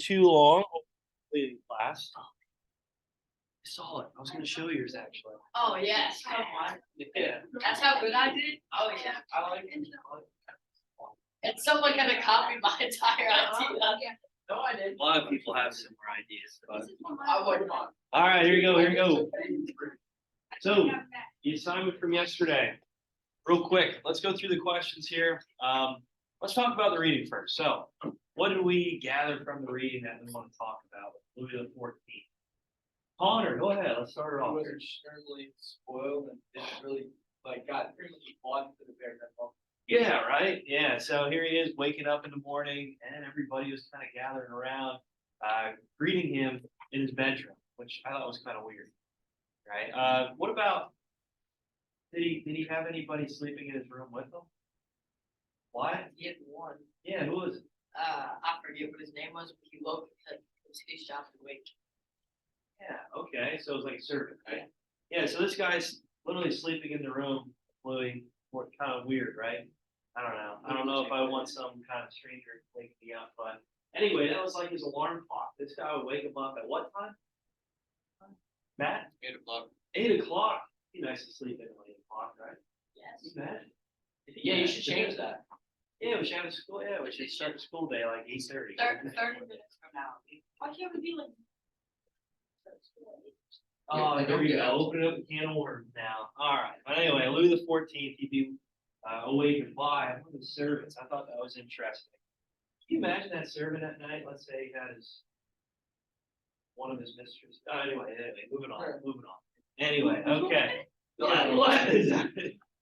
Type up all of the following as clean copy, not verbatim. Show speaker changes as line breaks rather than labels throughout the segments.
too long. Hopefully in class. I saw it. I was going to show yours actually.
Oh yes, come on.
Yeah.
That's how good I did. Oh yeah, I like it. And someone gonna copy my entire idea. No, I didn't.
A lot of people have similar ideas. But...
I wouldn't.
All right, here we go. Here we go. So, the assignment from yesterday. Real quick, let's go through the questions here. Let's talk about the reading first. So, what did we gather from the reading that we want to talk about? Louis XIV. Connor, go ahead. Let's start it off.
He was extremely spoiled and didn't really got pretty much on to the bear that moment.
Yeah, right. Yeah. So here he is waking up in the morning, and everybody was kind of gathering around, greeting him in his bedroom, which I thought was kind of weird. Right. What about? Did he have anybody sleeping in his room with him? What?
He had one.
Yeah. Who was it?
I forget what his name was, but he woke up because he stopped awake.
Yeah. Okay. So it was like a servant, right? Yeah. So this guy's literally sleeping in the room, Louis. Kind of weird, right? I don't know if I want some kind of stranger waking me up, but anyway, that was like his alarm clock. This guy would wake him up at what time? Matt?
8 o'clock.
8 o'clock. Be nice to sleep at 8 o'clock, right?
Yes.
Imagine.
Yeah, you should change that.
Yeah, we should have a school. Yeah, we should start the school day like 8:30.
30 minutes from now. Why can't we be like?
Oh, here we go. Open up a can of worms now. All right. But anyway, Louis XIV, he'd be awakened by one of the servants. I thought that was interesting. Can you imagine that servant at night? Let's say he had one of his mistresses. Anyway, moving on. Anyway, okay. What is that?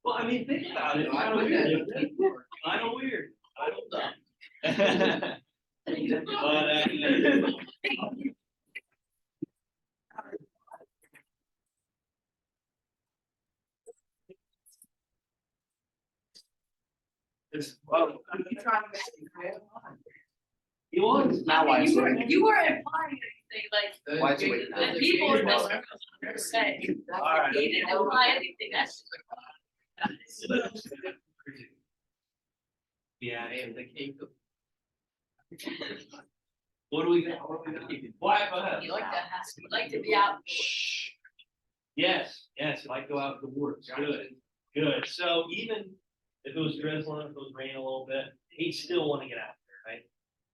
Well, I mean, think about it. It's kind of weird. Kind of weird. I don't know. But, well, he was.
I mean, you were implying anything like the people in this room are saying.
All right.
He didn't imply anything. That's
Yeah, and the king. What do we got? Why? Go ahead.
you like to be out.
Shh. Yes, you like to go out in the woods. Good. So even if it was drizzling, if it was raining a little bit, he'd still want to get out there, right?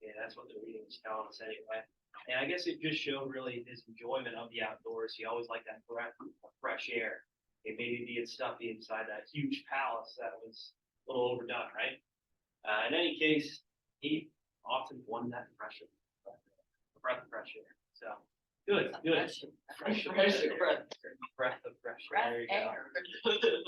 Yeah, that's what the reading is telling us anyway. And I guess it just showed really his enjoyment of the outdoors. He always liked that breath of fresh air. It maybe being stuffy inside that huge palace that was a little overdone, right? In any case, he often won that breath of fresh air. So good. Breath of fresh air. There you go.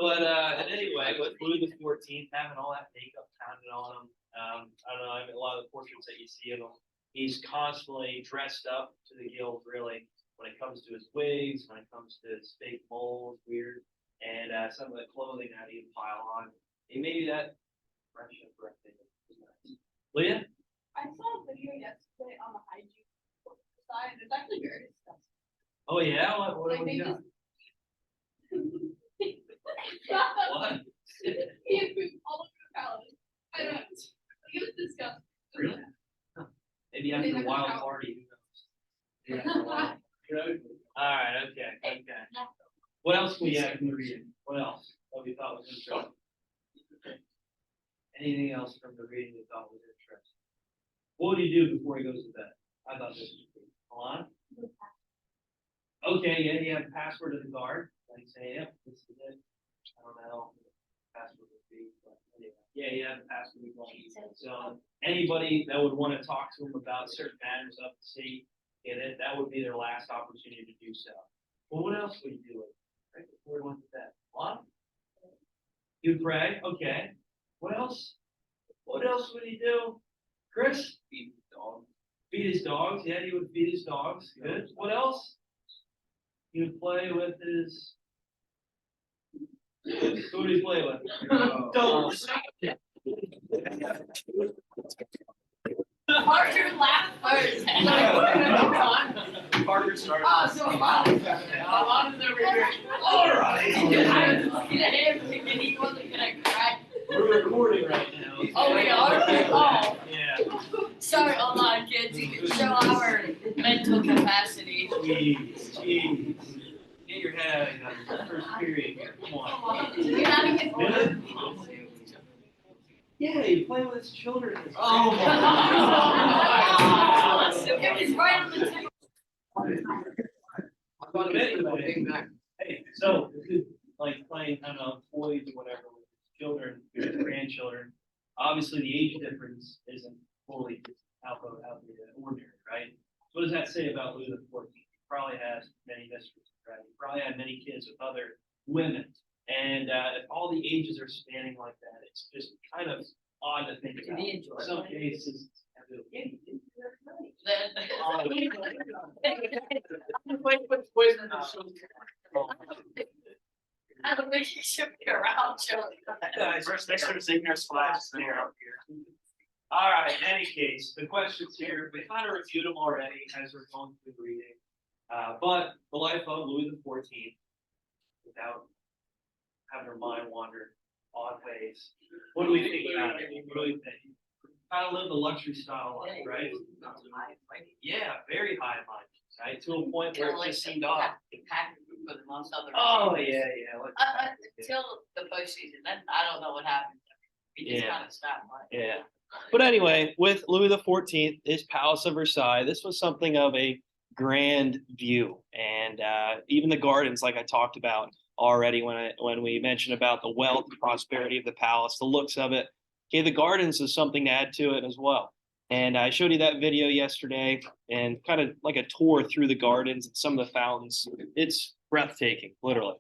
But anyway, with Louis XIV having all that makeup pounded on him, I don't know. I mean, a lot of the portraits that you see of him, he's constantly dressed up to the gills, really. When it comes to his wigs, when it comes to his fake moles, weird, and some of the clothing that he'd pile on. And maybe that fresh and breathtaking is nice. Leah?
I saw a video yesterday on the hygiene side. It's actually very disgusting.
Oh yeah, what do we got? What?
He had poop all over the pallet. I don't know. It was disgusting.
Really? Huh. Maybe after a wild party, who knows? Yeah. All right, okay. What else we have in the reading? What else that we thought was interesting? Anything else from the reading we thought was interesting? What would he do before he goes to bed? I thought this was pretty cool. Hold on. Okay, yeah, you have the password of the guard. Like say, yep, this is it. I don't know what the password would be, but anyway. Yeah, you have the password of the guard. So anybody that would want to talk to him about certain matters of the state, that would be their last opportunity to do so. Well, what else would you do right before he went to bed? What? You pray, okay. What else? What else would he do? Chris?
Feed his dog.
Feed his dogs, yeah, he would feed his dogs. Good. What else? He would play with his. Who would he play with? Don't.
Parker laughed first.
Parker started.
Oh, so Alana's over here.
All right.
I was looking at him thinking he wasn't gonna cry.
We're recording right now.
Oh, we are? Oh.
Yeah.
Sorry, Alana, kids. You can show on our mental capacity.
Jeez. Get your head out of the first period here. Come on.
You're not even.
Dinner? Yeah, you play with his children.
Oh. It was right on the tip.
But anyway, hey, so this is like playing, I don't know, toys or whatever with children, your grandchildren. Obviously, the age difference isn't fully out of the ordinary, right? What does that say about Louis XIV? He probably has many mistresses, right? He probably had many kids with other women. And if all the ages are spanning like that, it's just kind of odd to think about. In some cases.
I don't think you should be around children.
First, make sure to sing their slides there up here. All right, in any case, the questions here, we kind of reviewed them already as we're going through the reading. But the life of Louis XIV, without having our mind wander odd ways. What do we think about it? What do we think? Kind of live the luxury style life, right? Yeah, very high mind, right? To a point where it just seemed odd. Oh, yeah.
Until the postseason, then I don't know what happened. We just
Yeah.
kind of stopped.
Yeah. But anyway, with Louis XIV, his Palace of Versailles, this was something of a grand view. And even the gardens, like I talked about already when we mentioned about the wealth and prosperity of the palace, the looks of it. Okay, the gardens is something to add to it as well. And I showed you that video yesterday and kind of like a tour through the gardens and some of the fountains. It's breathtaking, literally.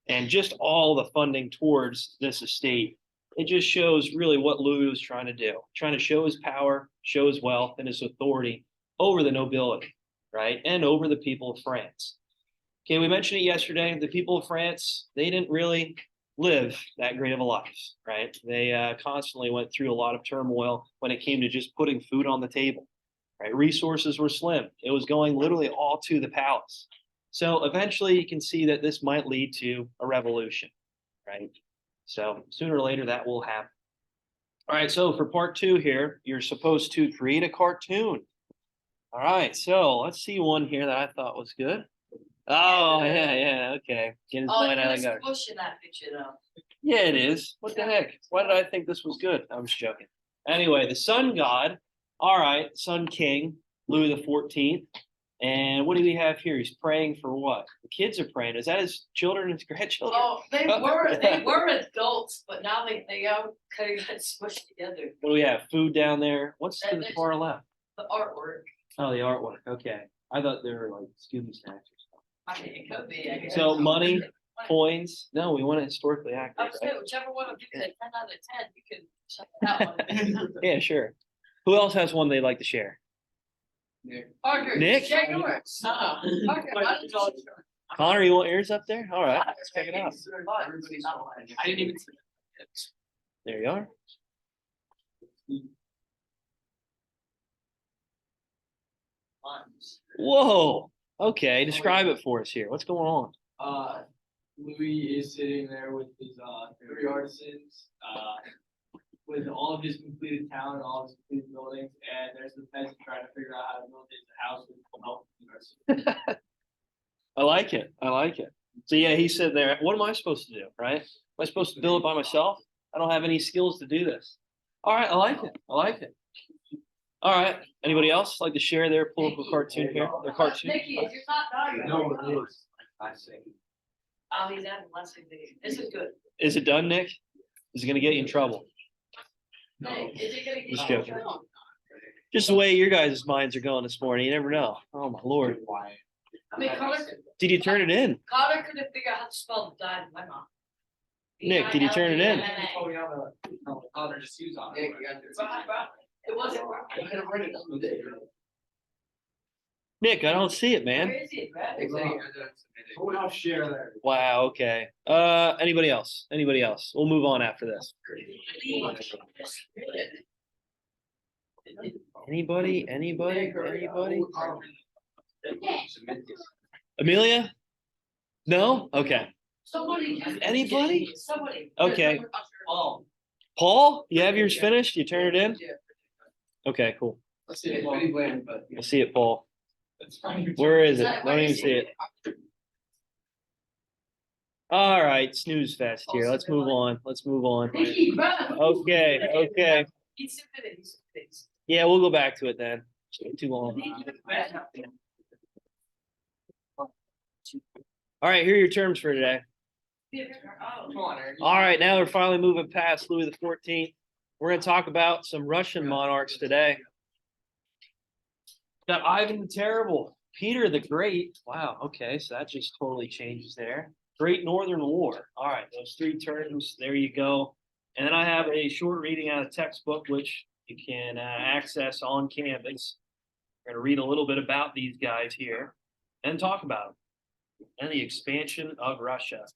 And just all the funding towards this estate, it just shows really what Louis was trying to do, trying to show his power, show his wealth and his authority over the nobility, right? And over the people of France. Okay, we mentioned it yesterday. The people of France, they didn't really live that great of a life, right? They constantly went through a lot of turmoil when it came to just putting food on the table, right? Resources were slim. It was going literally all to the palace. So eventually you can see that this might lead to a revolution, right? So sooner or later that will happen. All right, so for part 2 here, you're supposed to create a cartoon. All right, so let's see one here that I thought was good. Oh, yeah, okay. Get his
Oh,
mind out
you
of the gutter.
was pushing that picture though.
Yeah, it is. What the heck? Why did I think this was good? I'm just joking. Anyway, the sun god. All right, sun king, Louis XIV. And what do we have here? He's praying for what? The kids are praying. Is that his children and his grandchildren?
Oh, they were adults, but now they all kind of got smushed together.
What do we have? Food down there. What's to the far left?
The artwork.
Oh, the artwork. Okay. I thought they were like Scooby snacks or something.
I mean, it could be. I guess.
So money, coins. No, we want it historically
I
accurate.
would
Right?
say whichever one will give you a 10 out of 10, you can check that one.
Yeah, sure. Who else has one they'd like to share?
Parker,
Nick?
share yours. Parker, why don't you share yours?
Connor, you want yours up there? All right, let's check it out.
I didn't even see it.
There you are. Whoa. Okay, describe it for us here. What's going on?
Louis is sitting there with his 3 artisans, with all of his completed town and all of his completed buildings, and there's the peasant trying to figure out how to build his house with the help of the artisans.
I like it. I like it. So yeah, he's sitting there. What am I supposed to do? Right? Am I supposed to build it by myself? I don't have any skills to do this. All right, I like it. I like it. All right. Anybody else like to share their political cartoon here? Their cartoon.
Nikki, if you're not done.
No, it is. I see.
Oh, he's adding less than this is good.
Is it done, Nick? Is it gonna get you in trouble?
Hey, is it gonna get
Just
you?
joking. Just the way your guys' minds are going this morning, you never know. Oh my lord.
I mean,
Did you turn it in?
Connor couldn't figure out how to spell die in my mom.
Nick, did you turn it in?
I'll just use on it.
It wasn't.
Nick, I don't see it, man.
Where is it, Brad?
Who else share there?
Wow, okay. Anybody else? Anybody else? We'll move on after this. Anybody? Anybody? Anybody? Amelia? No? Okay.
Somebody.
Anybody?
Somebody.
Okay.
Oh.
Paul, you have yours finished? You turn it in? Okay, cool.
Let's see. It's pretty bland, but.
We'll see it, Paul.
That's fine.
Where is it? Don't even see it. All right, snooze fest here. Let's move on. Let's move on. Okay, okay. Yeah, we'll go back to it then. Too long. All right, here are your terms for today.
Come on, Aaron.
All right, now we're finally moving past Louis XIV. We're going to talk about some Russian monarchs today. Got Ivan the Terrible, Peter the Great. Wow, okay, so that just totally changes there. Great Northern War. All right, those three terms, there you go. And then I have a short reading out of textbook, which you can access on campus. We're going to read a little bit about these guys here and talk about them and the expansion of Russia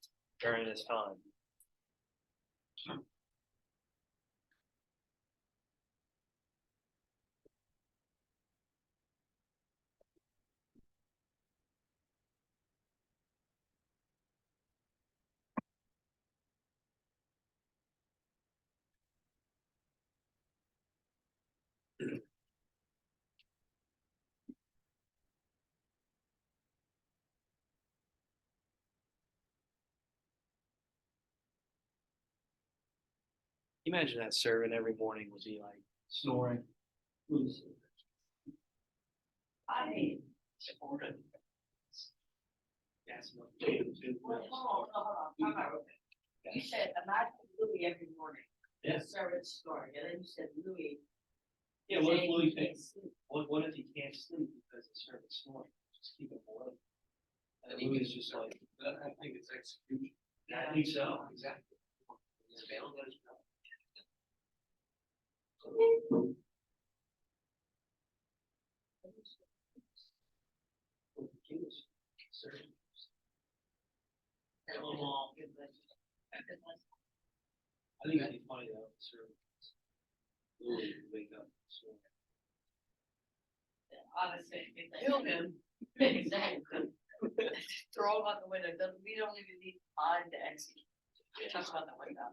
during this time. Imagine that servant every morning would be like snoring.
You said imagine Louis every morning.
Yes.
Servant's story, and then you said Louis.
Yeah, what if Louis thinks? What if he can't sleep because the servant's snoring? Just keep him awake. And Louis is just like,
I think it's execution.
I think so, exactly. I think that'd be funny though, servants. Louis would wake up.
Honestly, if they kill him. Exactly. Throw him out the window, we don't even need time to execute. Talk about that one now.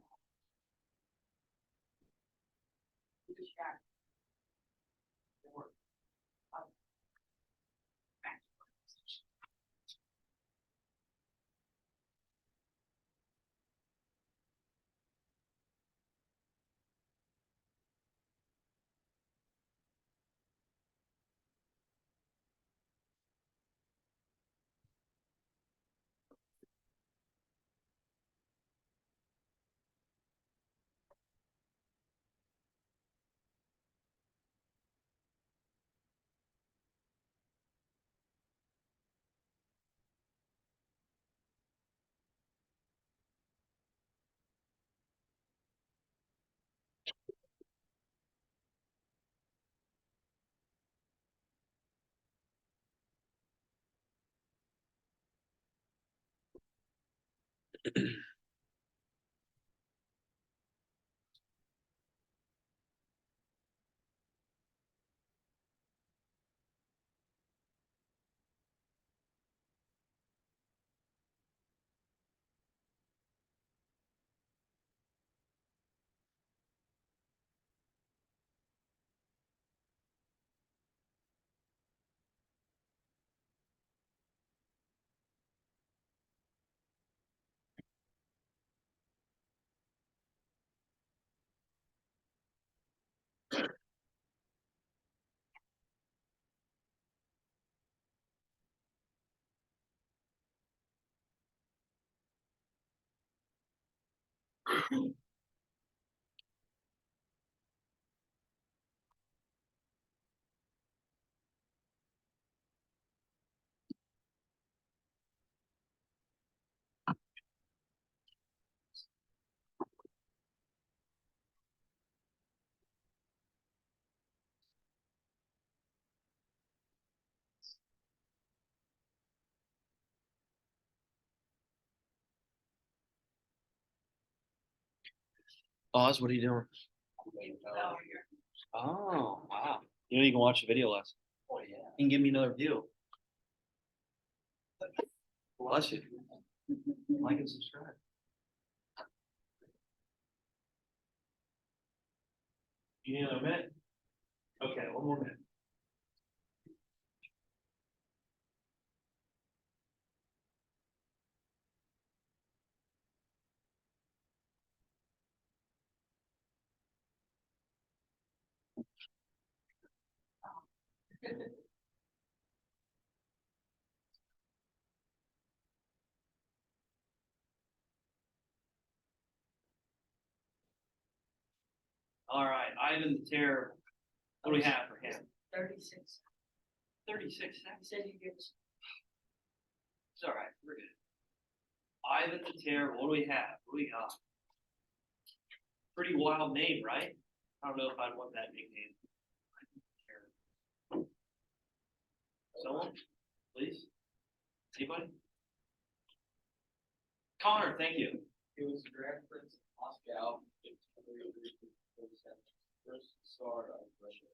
Oz, what are you doing? Oh, wow. You know, you can watch the video lesson.
Oh, yeah.
You can give me another view. Bless you. Like and subscribe. You need another minute? Okay, one more minute. All right, Ivan the Terrible. What do we have for him?
36.
36
I
seconds.
said you give us.
It's all right, we're good. Ivan the Terrible, what do we have? What do we got? Pretty wild name, right? I don't know if I'd want that nickname. Someone, please? Anybody? Connor, thank you.
He was the Grand Prince of Moscow. First star of Russia.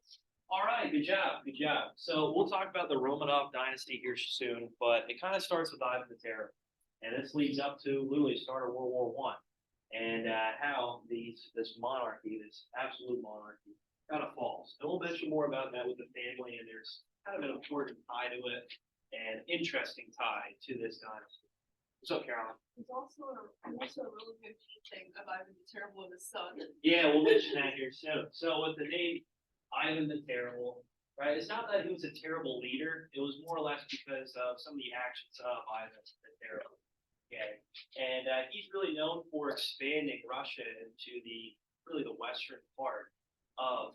All right, good job, good job. So we'll talk about the Romanov dynasty here soon, but it kind of starts with Ivan the Terrible. And this leads up to literally the start of World War I. And how this monarchy, this absolute monarchy, kind of falls. And we'll mention more about that with the family, and there's kind of an important tie to it, and interesting tie to this dynasty. What's up, Caroline?
There's also a really good thing of Ivan the Terrible and his son.
Yeah, we'll mention that here soon. So with the name Ivan the Terrible, right? It's not that he was a terrible leader. It was more or less because of some of the actions of Ivan the Terrible. Okay, and he's really known for expanding Russia into really the western part of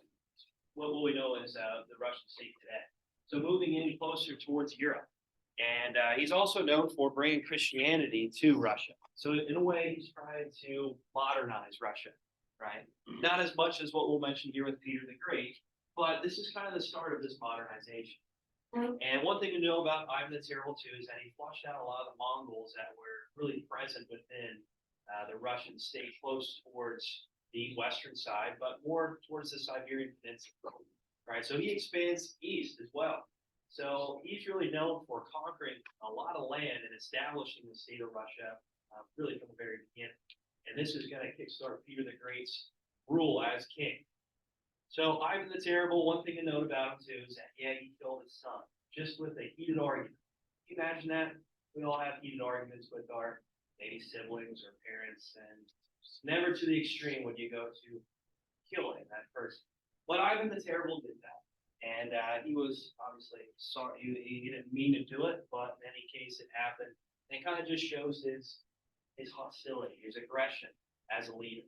what we know as the Russian state today. So moving in closer towards Europe. And he's also known for bringing Christianity to Russia. So in a way, he's trying to modernize Russia, right? Not as much as what we'll mention here with Peter the Great, but this is kind of the start of this modernization. And one thing to know about Ivan the Terrible too is that he flushed out a lot of the Mongols that were really present within the Russian state, close towards the western side, but more towards the Siberian Peninsula, right? So he expands east as well. So he's really known for conquering a lot of land and establishing the state of Russia really from the very beginning. And this is going to kickstart Peter the Great's rule as king. So Ivan the Terrible, one thing to note about him too is that, yeah, he killed his son just with a heated argument. Can you imagine that? We all have heated arguments with our maybe siblings or parents, and it's never to the extreme when you go to killing that person. But Ivan the Terrible did that. And he was obviously sorry, he didn't mean to do it, but in any case, it happened. And it kind of just shows his hostility, his aggression as a leader.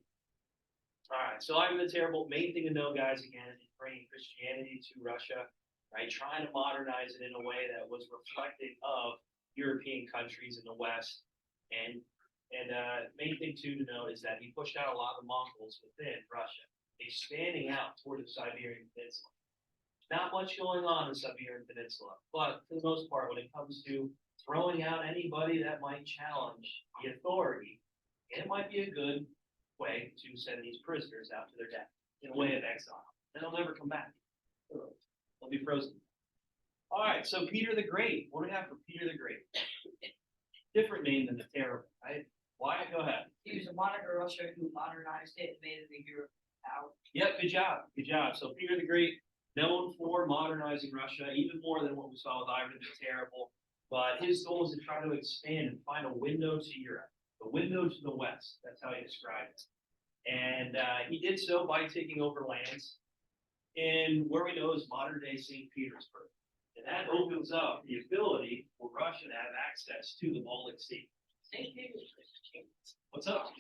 All right, so Ivan the Terrible, main thing to know, guys, again, is bringing Christianity to Russia, right? Trying to modernize it in a way that was reflective of European countries in the West. And main thing, too, to note is that he pushed out a lot of Mongols within Russia, expanding out toward the Siberian Peninsula. Not much going on in the Siberian Peninsula, but for the most part, when it comes to throwing out anybody that might challenge the authority, it might be a good way to send these prisoners out to their death in a way of exile. And they'll never come back. They'll be frozen. All right, so Peter the Great. What do we have for Peter the Great? Different name than the Terrible, right? Why? Go ahead.
He was a monarch of Russia who modernized it and made it a Europe power.
Yep, good job. Good job. So Peter the Great, known for modernizing Russia, even more than what we saw with Ivan the Terrible. But his goal is to try to expand and find a window to Europe. The window to the west. That's how he described it. And he did so by taking over lands in where we know is modern-day St. Petersburg. And that opens up the ability for Russia to have access to the Baltic Sea.
St. Petersburg.
What's up?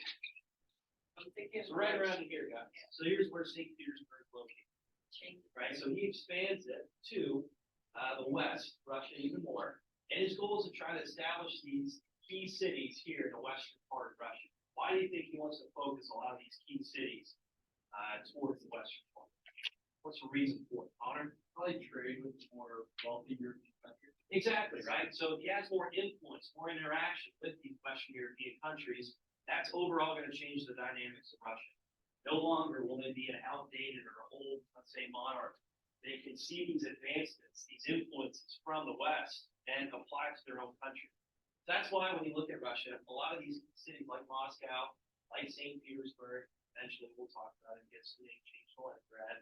I'm thinking
It's right around here, guys. So here's where St. Petersburg is located. Right, so he expands it to the west, Russia even more. And his goal is to try to establish these key cities here in the western part of Russia. Why do you think he wants to focus a lot of these key cities towards the western part? What's the reason for it, Connor?
Probably trade with more wealthy European countries.
Exactly, right? So if he has more influence, more interaction with these Western European countries, that's overall going to change the dynamics of Russia. No longer will they be an outdated or old, let's say, monarch. They can see these advancements, these influences from the West, and apply to their own country. That's why when you look at Russia, a lot of these cities like Moscow, like St. Petersburg, eventually we'll talk about it, gets the name changed to Leningrad,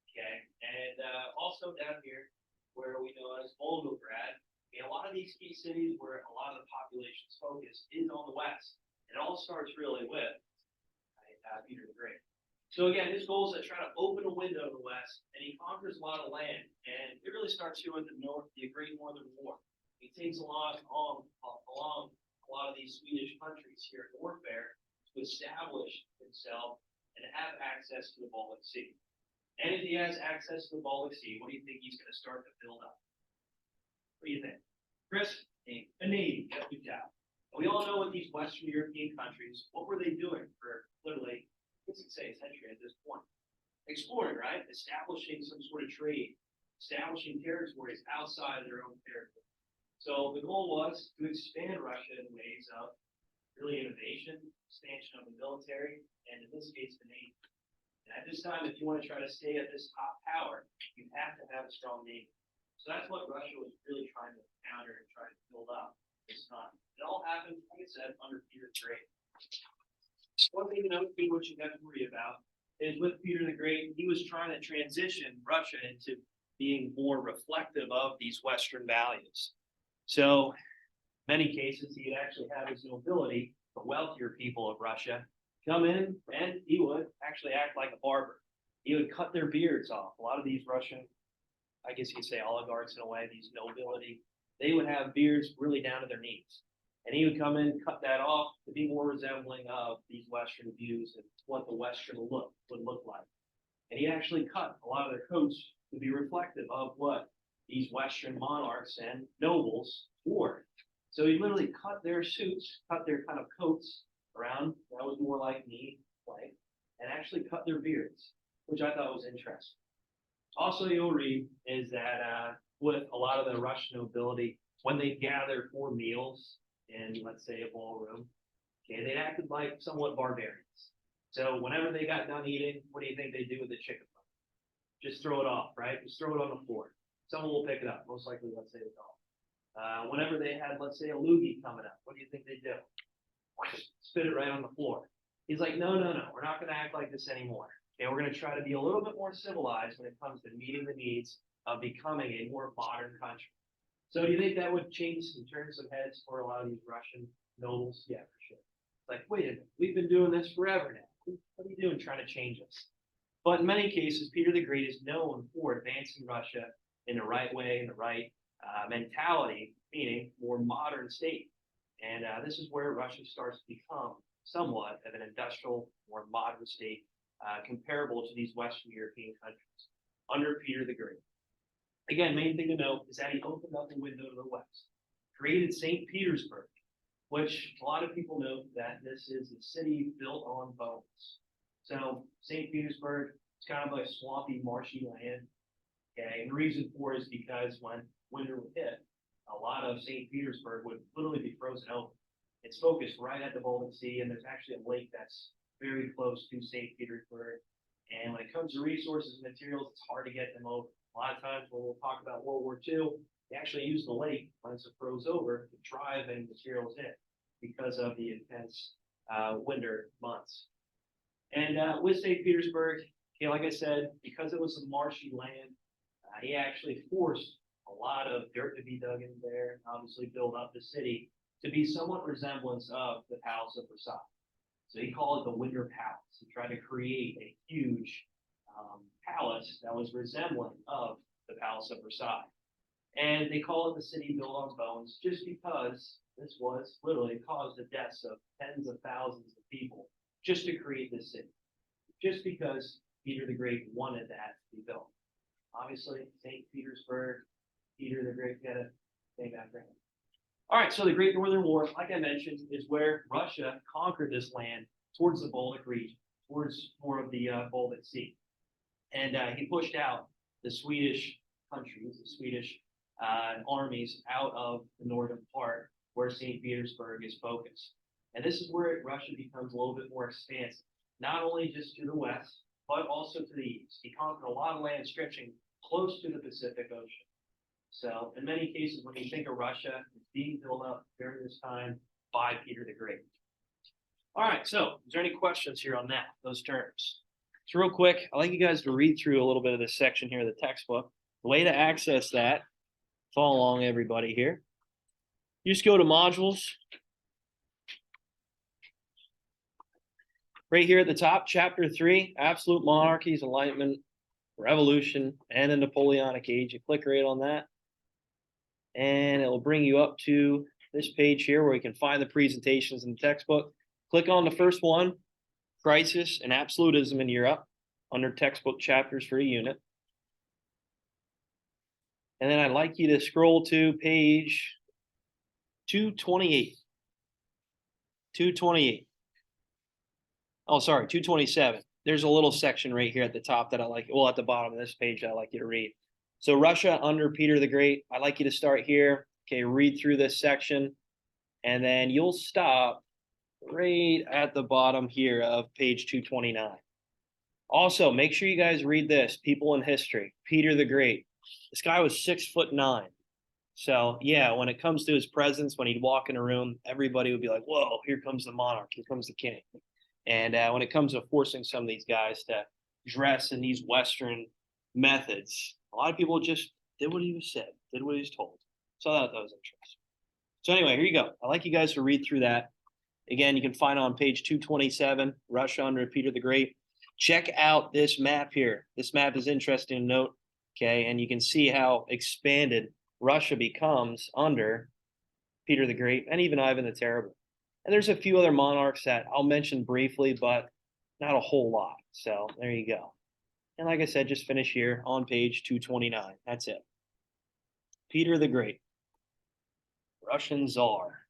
okay? And also down here, where we know as Volgograd, a lot of these key cities where a lot of the population's focus is on the west. It all starts really with Peter the Great. So again, his goal is to try to open a window to the west, and he conquers a lot of land. And it really starts here with the north, the Great Northern War. He takes along a lot of these Swedish countries here at North there to establish himself and have access to the Baltic Sea. And if he has access to the Baltic Sea, what do you think he's going to start to build up? What do you think? Chris? A navy. Yes, good job. We all know what these Western European countries, what were they doing for literally, I guess you could say a century at this point? Exploring, right? Establishing some sort of trade, establishing territories outside of their own territory. So the goal was to expand Russia in ways of really innovation, expansion of the military, and in this case, the Navy. And at this time, if you want to try to stay at this top power, you have to have a strong Navy. So that's what Russia was really trying to counter and try to build up this time. It all happened, like I said, under Peter the Great. One thing to note, what you have to worry about is with Peter the Great, he was trying to transition Russia into being more reflective of these Western values. So, many cases, he'd actually have his nobility, the wealthier people of Russia, come in and he would actually act like a barber. He would cut their beards off. A lot of these Russian, I guess you could say oligarchs in a way, these nobility, they would have beards really down to their knees. And he would come in, cut that off to be more resembling of these Western views and what the Western look would look like. And he actually cut a lot of their coats to be reflective of what these Western monarchs and nobles wore. So he literally cut their suits, cut their kind of coats around, that was more like knee length, and actually cut their beards, which I thought was interesting. Also, you'll read is that with a lot of the Russian nobility, when they gather for meals in, let's say, a ballroom, okay, they acted like somewhat barbarians. So whenever they got done eating, what do you think they do with the chicken? Just throw it off, right? Just throw it on the floor. Someone will pick it up, most likely, let's say, the dog. Whenever they had, let's say, a loogie coming up, what do you think they do? Spit it right on the floor. He's like, no, we're not going to act like this anymore. Okay, we're going to try to be a little bit more civilized when it comes to meeting the needs of becoming a more modern country. So do you think that would change in terms of heads for a lot of these Russian nobles? Yeah, for sure. It's like, wait a minute, we've been doing this forever now. What are you doing trying to change us? But in many cases, Peter the Great is known for advancing Russia in the right way, in the right mentality, meaning more modern state. And this is where Russia starts to become somewhat of an industrial, more modern state, comparable to these Western European countries under Peter the Great. Again, main thing to note is that he opened up a window to the west, created St. Petersburg, which a lot of people know that this is a city built on bones. So St. Petersburg is kind of like swampy, marshy land. Okay, and the reason for it is because when winter would hit, a lot of St. Petersburg would literally be frozen over. It's focused right at the Baltic Sea, and there's actually a lake that's very close to St. Petersburg. And when it comes to resources and materials, it's hard to get them over. A lot of times when we'll talk about World War II, they actually use the lake once it froze over to drive any materials in because of the intense winter months. And with St. Petersburg, okay, like I said, because it was a marshy land, he actually forced a lot of dirt to be dug in there, obviously build up the city to be somewhat resemblance of the Palace of Versailles. So he called it the Winter Palace. He tried to create a huge palace that was resembling of the Palace of Versailles. And they call it the city built on bones just because this was literally caused the deaths of tens of thousands of people just to create this city. Just because Peter the Great wanted that to be built. Obviously, St. Petersburg, Peter the Great, get it, same background. All right, so the Great Northern War, like I mentioned, is where Russia conquered this land towards the Baltic region, towards more of the Baltic Sea. And he pushed out the Swedish countries, the Swedish armies out of the northern part where St. Petersburg is focused. And this is where Russia becomes a little bit more expansive, not only just to the west, but also to the east. He conquered a lot of land stretching close to the Pacific Ocean. So in many cases, when you think of Russia, it's being built up during this time by Peter the Great. All right, so is there any questions here on that, those terms? So real quick, I'd like you guys to read through a little bit of this section here of the textbook. The way to access that, follow along everybody here. You just go to modules.
right here at the top, chapter 3, absolute monarchies, enlightenment, revolution, and the Napoleonic age. You click right on that, and it will bring you up to this page here where you can find the presentations in the textbook. Click on the first one, crisis and absolutism in Europe, under textbook chapters for a unit. And then I'd like you to scroll to page 228. 228. Oh, sorry, 227. There's a little section right here at the top that I like, well, at the bottom of this page that I'd like you to read. So Russia under Peter the Great, I'd like you to start here. Okay, read through this section, and then you'll stop right at the bottom here of page 229. Also, make sure you guys read this, People in History, Peter the Great. This guy was 6'9". So yeah, when it comes to his presence, when he'd walk in a room, everybody would be like, whoa, here comes the monarch, here comes the king. And when it comes to forcing some of these guys to dress in these Western methods, a lot of people just did what he was said, did what he was told. So that was interesting. So anyway, here you go. I'd like you guys to read through that. Again, you can find it on page 227, Russia under Peter the Great. Check out this map here. This map is interesting to note, okay? And you can see how expanded Russia becomes under Peter the Great and even Ivan the Terrible. And there's a few other monarchs that I'll mention briefly, but not a whole lot. So there you go. And like I said, just finish here on page 229. That's it. Peter the Great, Russian Tsar.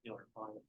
You'll find it.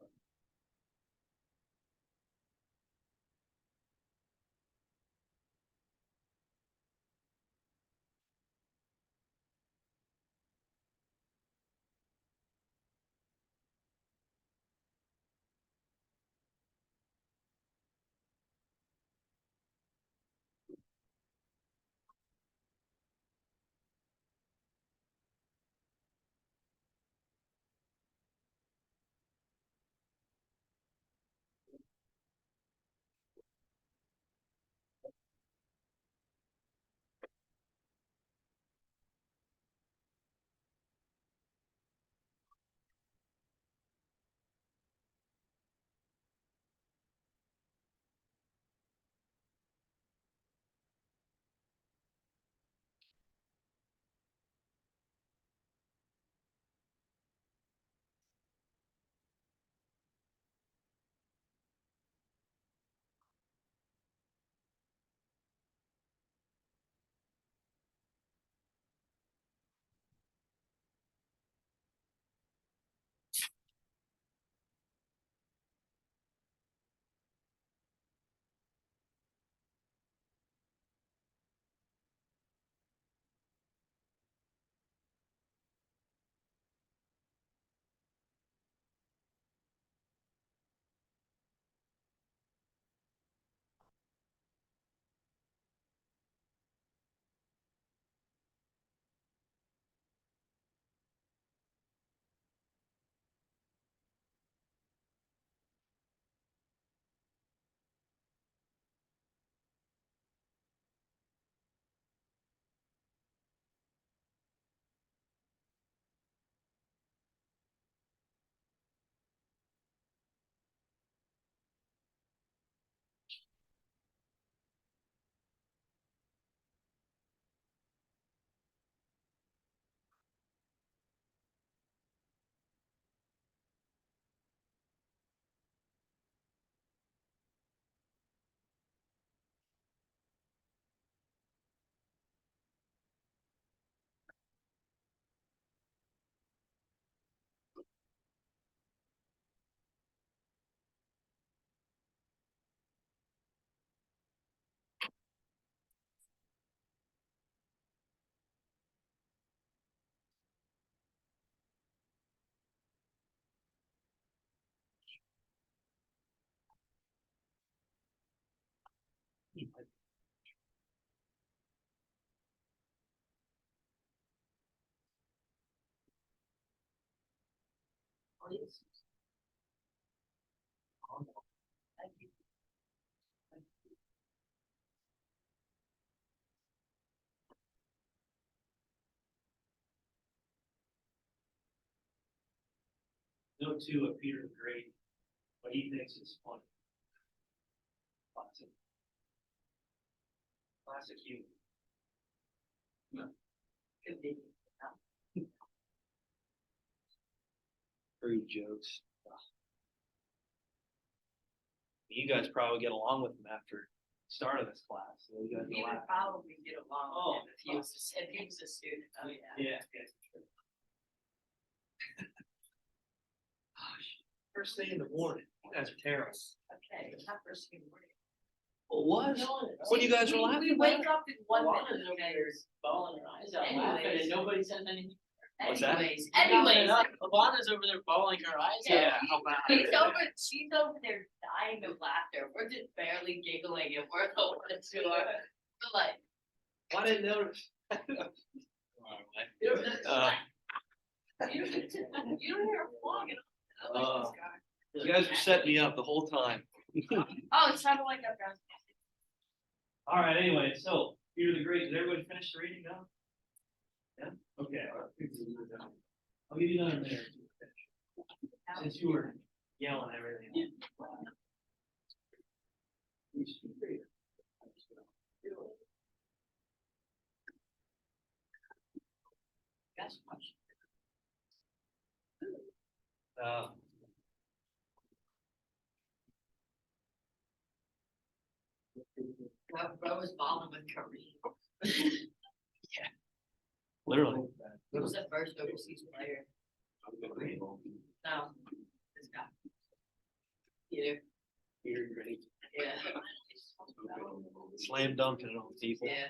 Please. Thank you.
Note 2 of Peter the Great, what he thinks is funny. Classic. Classic humor.
Could be.
Crude jokes. You guys probably get along with him after start of this class. So you guys
We
know
would probably get along
Oh,
with him if he was, if he was a student, oh yeah.
Yeah. First thing in the morning, you guys are terrible.
Okay, it's not first thing in the morning.
Well, was?
No,
What you guys were
we-
laughing
We wake
about?
up in 1
Walking
minute,
over
okay?
there, bawling her eyes out, laughing,
Anyways.
and nobody says anything.
What's that?
Anyways,
Alana's over there bawling her eyes out.
Yeah.
how about
she's over there dying of laughter, we're just barely giggling and we're the ones who are, we're like.
I didn't notice.
You don't
Uh,
you don't hear a vlog and I like this guy.
You guys were setting me up the whole time.
Oh, it sounded like that guy.
All right, anyway, so Peter the Great, did everybody finish the reading now? Yeah, okay. I'll give you another minute to finish, since you were yelling everything.
That's much.
Uh,
I was balling with Kareem.
literally.
He was the first overseas player. No, this guy. Peter,
Peter the Great.
yeah.
Slam dunking it on people.
Yeah.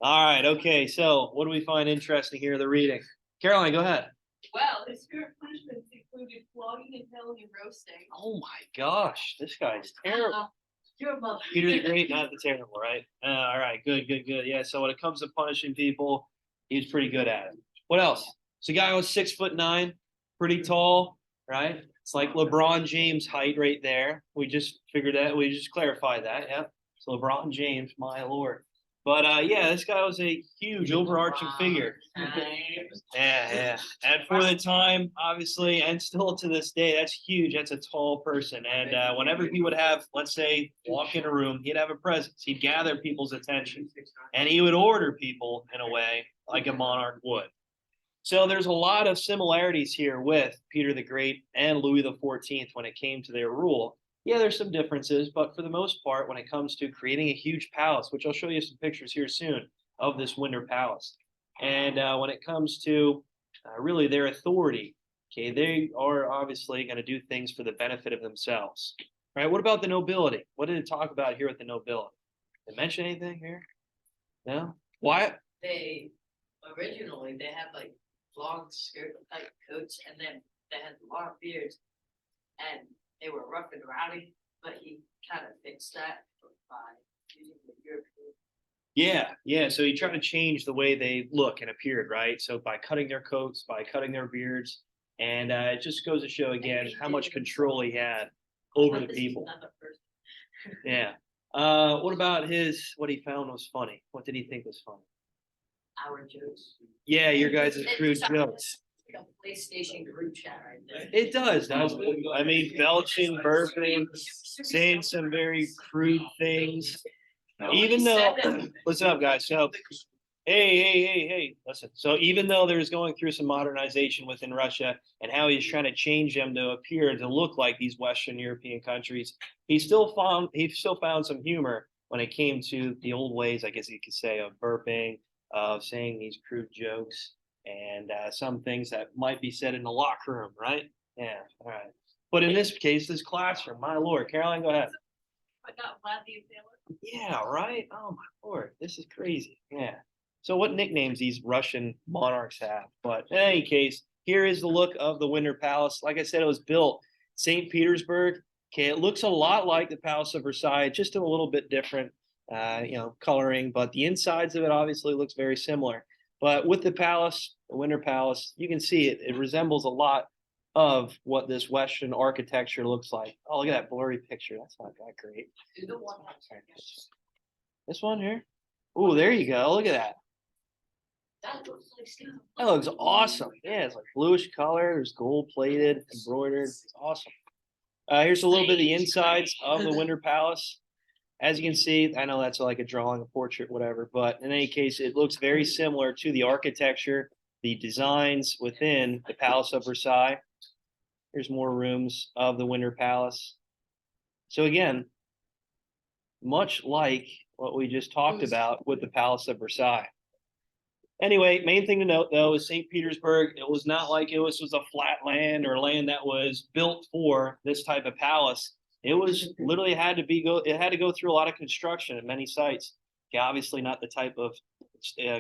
All right, okay, so what do we find interesting here in the reading? Caroline, go ahead.
Well, his current punishments included flogging and pelling and roasting.
Oh my gosh, this guy's terrible.
Your mother.
Peter the Great, not the terrible, right? All right, good. Yeah, so when it comes to punishing people, he's pretty good at it. What else? So guy was 6'9", pretty tall, right? It's like LeBron James height right there. We just figured that, we just clarified that, yeah. So LeBron James, my lord. But yeah, this guy was a huge overarching figure. Yeah. And for the time, obviously, and still to this day, that's huge. That's a tall person. And whenever he would have, let's say, walk in a room, he'd have a presence. He'd gather people's attention. And he would order people in a way like a monarch would. So there's a lot of similarities here with Peter the Great and Louis XIV when it came to their rule. Yeah, there's some differences, but for the most part, when it comes to creating a huge palace, which I'll show you some pictures here soon of this Winter Palace. And when it comes to really their authority, okay, they are obviously going to do things for the benefit of themselves. Right? What about the nobility? What did it talk about here with the nobility? Did it mention anything here? No? Wyatt?
They originally they had like long skirt type coats and then they had long beards and they were rough and rowdy, but he kind of fixed that by using the European.
Yeah. So he tried to change the way they look and appeared, right? So by cutting their coats, by cutting their beards, and it just goes to show again how much control he had over the
This is
people.
not the first.
Yeah. What about what he found was funny? What did he think was funny?
Our jokes.
Yeah, your guys'
It's
crude
like-
jokes.
it's like a PlayStation group chat right there.
It does, doesn't it? I mean, belching, burping, saying some very crude things. Even though, listen up, guys. So, hey, listen. So even though there's going through some modernization within Russia and how he's trying to change them to appear to look like these Western European countries, he still found some humor when it came to the old ways, I guess you could say, of burping, of saying these crude jokes, and some things that might be said in the locker room, right? Yeah, all right. But in this case, this classroom, my lord. Caroline, go ahead.
But not Vlad the Impaler.
Yeah, right? Oh my lord, this is crazy. Yeah. So what nicknames these Russian monarchs have? But in any case, here is the look of the Winter Palace. Like I said, it was built St. Petersburg. Okay, it looks a lot like the Palace of Versailles, just a little bit different, coloring, but the insides of it obviously looks very similar. But with the palace, the Winter Palace, you can see it resembles a lot of what this Western architecture looks like. Oh, look at that blurry picture. That's not that great.
Do the one. on-
This one here. Oh, there you go. Look at that.
That looks like stuff.
That looks awesome. Yeah, it's like bluish color. There's gold plated, embroidered. It's awesome. Here's a little bit of the insides of the Winter Palace. As you can see, I know that's like a drawing, a portrait, whatever, but in any case, it looks very similar to the architecture, the designs within the Palace of Versailles. Here's more rooms of the Winter Palace. So again, much like what we just talked about with the Palace of Versailles. Anyway, main thing to note though is St. Petersburg, it was not like it was a flat land or land that was built for this type of palace. It was literally had to go through a lot of construction at many sites. Okay, obviously not the type of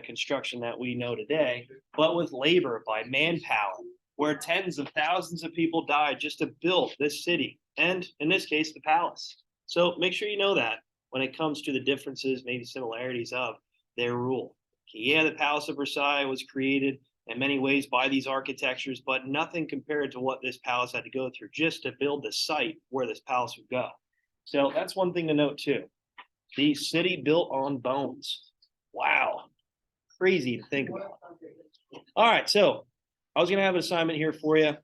construction that we know today, but with labor by manpower, where tens of thousands of people died just to build this city, and in this case, the palace. So make sure you know that when it comes to the differences, maybe similarities of their rule. Yeah, the Palace of Versailles was created in many ways by these architectures, but nothing compared to what this palace had to go through just to build the site where this palace would go. So that's one thing to note too. The city built on bones. Wow. Crazy to think about. All right, so I was gonna have an assignment here for you.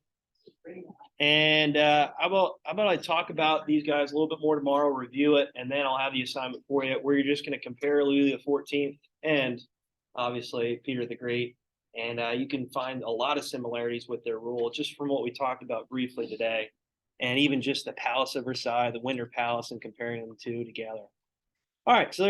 And how about I talk about these guys a little bit more tomorrow, review it, and then I'll have the assignment for you where you're just gonna compare Louis the 14th and obviously Peter the Great, and you can find a lot of similarities with their rule just from what we talked about briefly today, and even just the Palace of Versailles, the Winter Palace, and comparing them two together. All right, so there